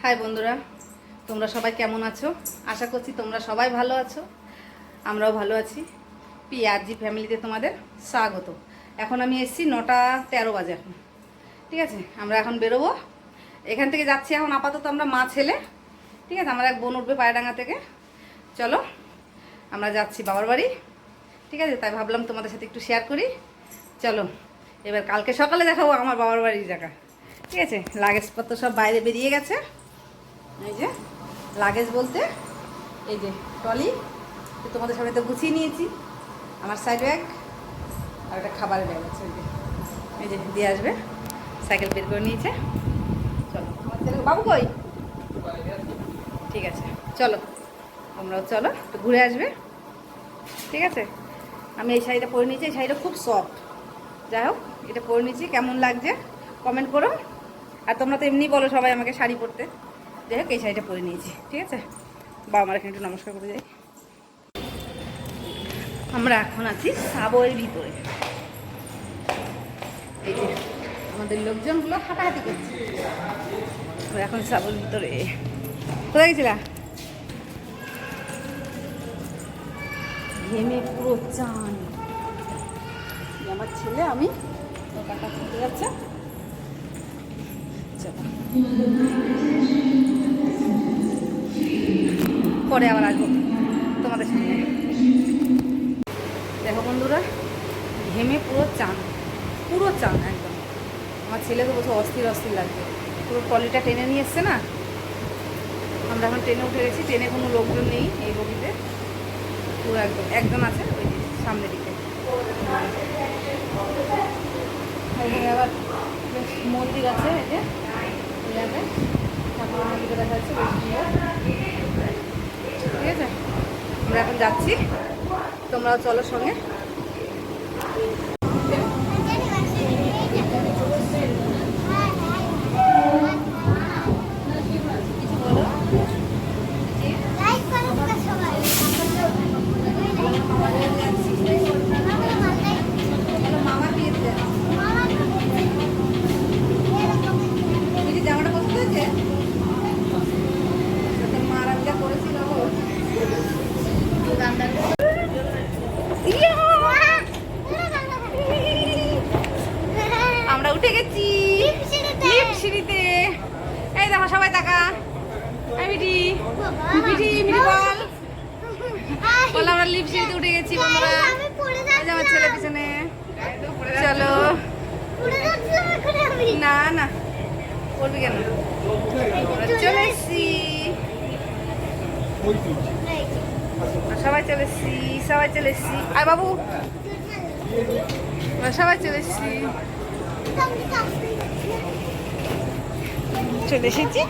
High বন্ধুরা, তোমরা সবাই কেমন আছো? আশা করছি তোমরা সবাই ভালো আছো, আমরাও ভালো আছি। পিআরজি ফ্যামিলিতে তোমাদের স্বাগত। এখন আমি এসেছি 9:13 বাজে এখন, ঠিক আছে। আমরা এখন বেরোবো, এখান থেকে যাচ্ছি এখন আপাতত আমরা মা ছেলে, ঠিক আছে। আমার এক বোন উঠবে পায়রাডাঙ্গা থেকে। চলো আমরা যাচ্ছি বাবার বাড়ি, ঠিক আছে। তাই ভাবলাম তোমাদের সাথে একটু শেয়ার করি। চলো এবার কালকে সকালে দেখাবো আমার বাবার বাড়ির জায়গা, ঠিক আছে। লাগেজপত্র সব বাইরে বেরিয়ে গেছে। এই যে লাগেজ বলতে এই যে ট্রলি, তোমাদের সামনে তো গুছিয়ে নিয়েছি। আমার সাইড ব্যাগ আর একটা খাবারের ব্যাগ আছে, এই যে দিয়ে আসবে। সাইকেল বের করে নিয়েছে। চলো আমার ছেলে বাবু কই? ঠিক আছে চলো, তোমরাও চলো একটু ঘুরে আসবে, ঠিক আছে। আমি এই শাড়িটা পরে নিয়েছি, এই শাড়িটা খুব সফট। যাই হোক, এটা পরে নিয়েছি, কেমন লাগছে কমেন্ট করো। আর তোমরা তো এমনি বলো সবাই আমাকে শাড়ি পরতে। যাই হোক, এই শাড়িটা পরে নিয়েছি, ঠিক আছে। বাবা আমার এখানে একটু নমস্কার করে যাই। আমরা এখন আছি সাবওয়ের ভিতরে। এই যে আমাদের লোকজনগুলো হাঁটাহাঁটি করছে। আমরা এখন সাবওয়ের ভিতরে। কোথায় গেছিলা? ঘেমে পুরো চান। আমার ছেলে আমি কাকা ছুটে যাচ্ছে। চলো পরে আবার আসবো তোমাদের সামনে। দেখো বন্ধুরা, ঘেমে পুরো চান একদম। আমার ছেলেকে বলছে অস্থির অস্থির লাগছে। পুরো ট্রলিটা টেনে নিয়ে এসছে না। আমরা এখন ট্রেনে উঠে গেছি, ট্রেনে কোনো লোকজন নেই এই বগিতে। পুরো একজন আছে ওই সামনের দিকে। এখানে আবার বেশ মন্দির আছে, এই যে ঠাকুর মন্দিরে দেখা যাচ্ছে, বেশ সুন্দর, ঠিক আছে। আমরা এখন যাচ্ছি, তোমরাও চলো সঙ্গে। জামাটা পছন্দ হয়েছে? মারা যা করেছিল আমরা উঠে গেছি সিঁড়িতে। এই দেখো সবাই টাকা। মিঠি মিঠি মিঠি বল আমরা লিপ সিঁড়িতে উঠে গেছি বন্ধুরা। আমার ছেলে পিছনে। চলো না না করবি কেন, চলে এসছি সবাই, চলে এসছি আর বাবু সবাই চলে এসছি, চলে এসেছি।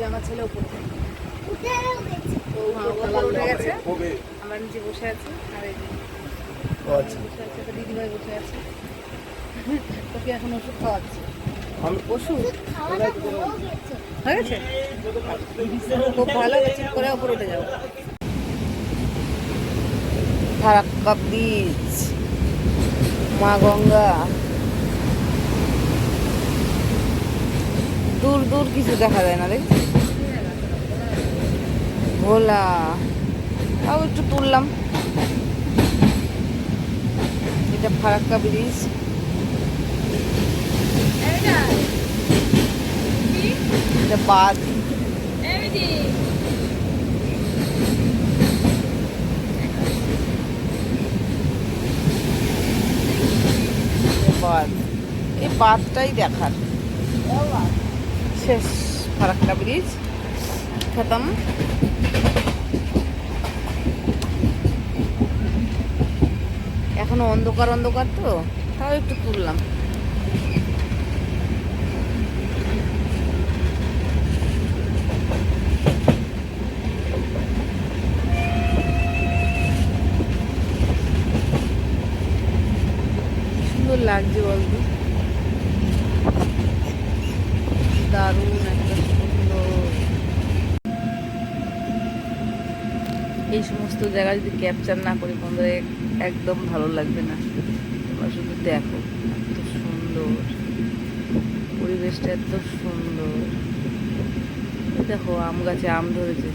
আমার ছেলে উপরে উঠে গেছে, আমরা নিচে বসে আছি। আর এই বসে আছে দিদিভাই বসে আছে, তোকে এখন ওষুধ খাওয়াচ্ছে। ওষুধ হয়ে গেছে, খুব ভালো হয়েছে, করে ওপরে উঠে যাবো। ফারাক্কা ব্রিজ, মা গঙ্গা, দূর দূর কিছু দেখা যায় না, দেখছি ভোলা। তাও একটু তুললাম। এটা ফারাক্কা ব্রিজ, এটা বাঁধ। এই বাঁধটাই দেখার। শেষ ফারাক্কা ব্রিজ খতম। এখনো অন্ধকার অন্ধকার, তো তাও একটু তুললাম। সুন্দর লাগছে বলতো, দারুণ একটা সুন্দর। এই সমস্ত জায়গা যদি ক্যাপচার না করি বন্ধুরা একদম ভালো লাগবে না। তোমরা শুধু দেখো, এত সুন্দর পরিবেশ পরিবেশটা এত সুন্দর। দেখো আম গাছে আম ধরেছে।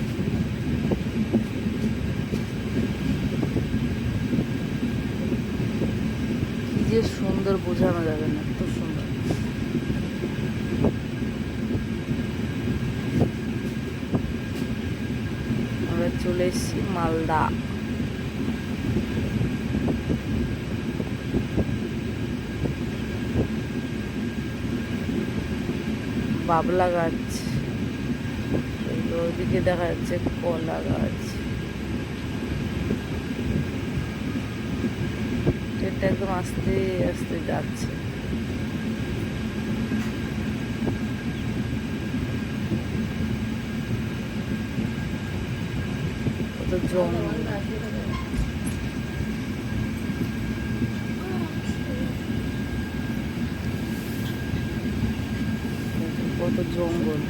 কি যে সুন্দর বোঝানো যাবে না, এত সুন্দর। আমরা চলে এসেছি মালদা। বাবলা গাছ, ওইদিকে দেখা যাচ্ছে কলা গাছ। ট্রেনটা একদম আস্তে আস্তে যাচ্ছে। কত জঙ্গল, কত জঙ্গল।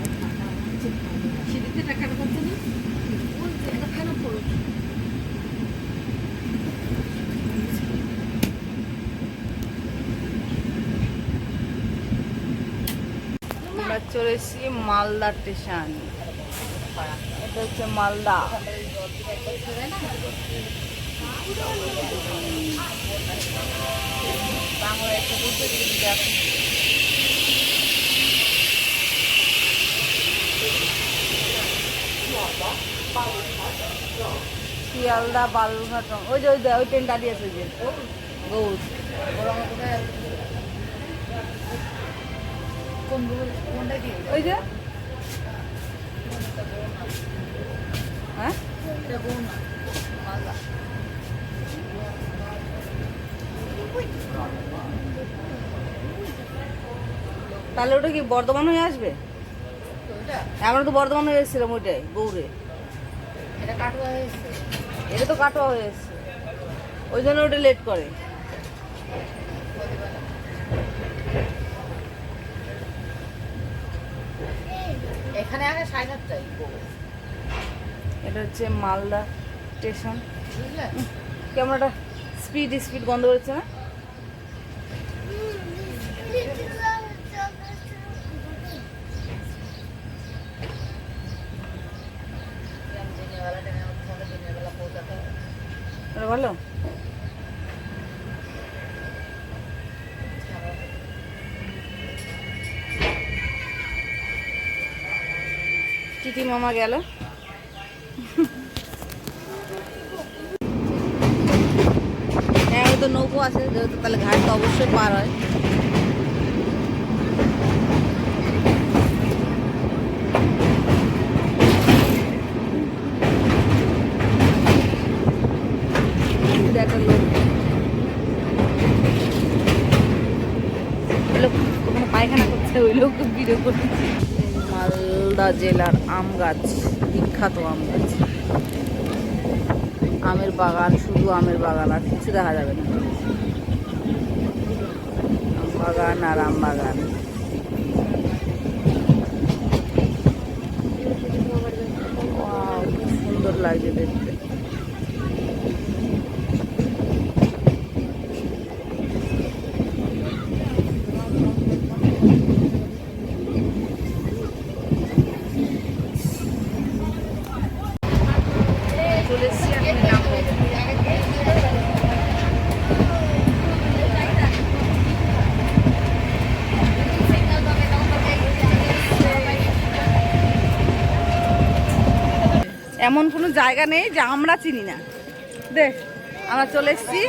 আমরা চলে এসেছি মালদা স্টেশন। এটা হচ্ছে মালদা। শিয়ালদা বালুরঘাট, ওই যে ওই ট্রেন দাঁড়িয়ে আছে যে গৌর। ওই যে হ্যাঁ মালদা। তাহলে ওটা কি বর্ধমান হয়ে আসবে? আমরা তো বর্ধমান হয়ে এসেছিলাম ওইটাই গৌড়ে। এটা তো কাটোয়া হয়ে এসছে, ওই জন্য ওটা লেট করে। এখানে আগে 7:30টায়। এটা হচ্ছে মালদা স্টেশন। ক্যামেরাটা স্পিড বন্ধ করেছে না? ভালো। চিঠি মামা গেল। হ্যাঁ, তো নৌকো আছে যেহেতু, তাহলে ঘাট তো অবশ্যই পার হয়। একটা লোক ওখানে পায়খানা করছে, ওই লোক ভিডিও করছে। মালদা জেলার আম গাছ, বিখ্যাত আম গাছ। আমের বাগান, শুধু আমের বাগান, আর কিছু দেখা যাবে না। আম বাগান আর আম বাগান। খুব সুন্দর লাগছে দেখতে। এমন কোনো জায়গা নেই যে আমরা চিনি না। দেখ, আমরা চলে এসেছি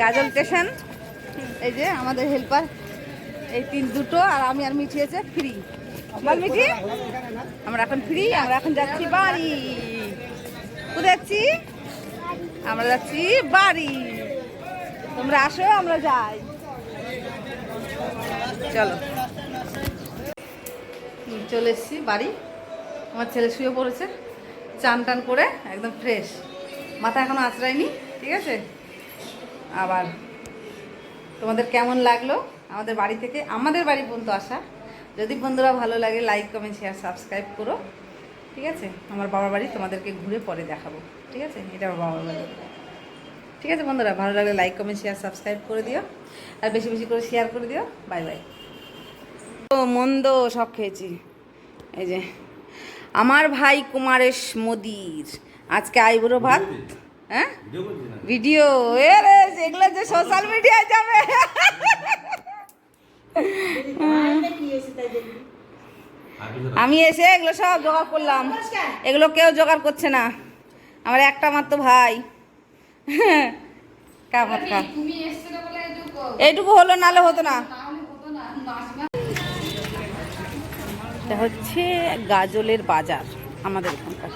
গাজল স্টেশন। এই যে আমাদের হেল্পার, এই দুটো, আর আমি আর মিঠি আছে ফ্রি। বল মিঠি, আমরা এখন ফ্রি। আমরা এখন যাচ্ছি বাড়ি। কোথায় যাচ্ছি? আমরা যাচ্ছি বাড়ি। তোমরা আসো, আমরা যাই। চলো, চলে এসেছি বাড়ি। আমার ছেলে শুয়ে পড়েছে, চান টান করে একদম ফ্রেশ, মাথা এখনো আঁচড়ায়নি। ঠিক আছে, আবার তোমাদের কেমন লাগলো আমাদের বাড়ি থেকে আমাদের বাড়ি পর্যন্ত আসা? যদি বন্ধুরা ভালো লাগে, লাইক কমেন্ট শেয়ার সাবস্ক্রাইব করো। ঠিক আছে, আমার বাবার বাড়ি তোমাদেরকে ঘুরে পরে দেখাবো। ঠিক আছে, এটা আমার বাবার বাড়ি। ঠিক আছে বন্ধুরা, ভালো লাগলে লাইক কমেন্ট শেয়ার সাবস্ক্রাইব করে দিও, আর বেশি বেশি করে শেয়ার করে দিও। Bye bye. মন্দ সব খেয়েছি। এই যে আমার ভাই কুমারেশ মোদির আজকে আইবুড়ো ভাত। হ্যাঁ ভিডিও এরে এগুলো যে সোশ্যাল মিডিয়ায় যাবে। আমি এসে এগুলো সব জোগাড় করলাম, এগুলো কেউ জোগাড় করছে না, আমার একটা মাত্র ভাই। কামত খা এইটুকু হলো, নালে হতো না। এটা হচ্ছে গাজলের বাজার আমাদের এখানকার।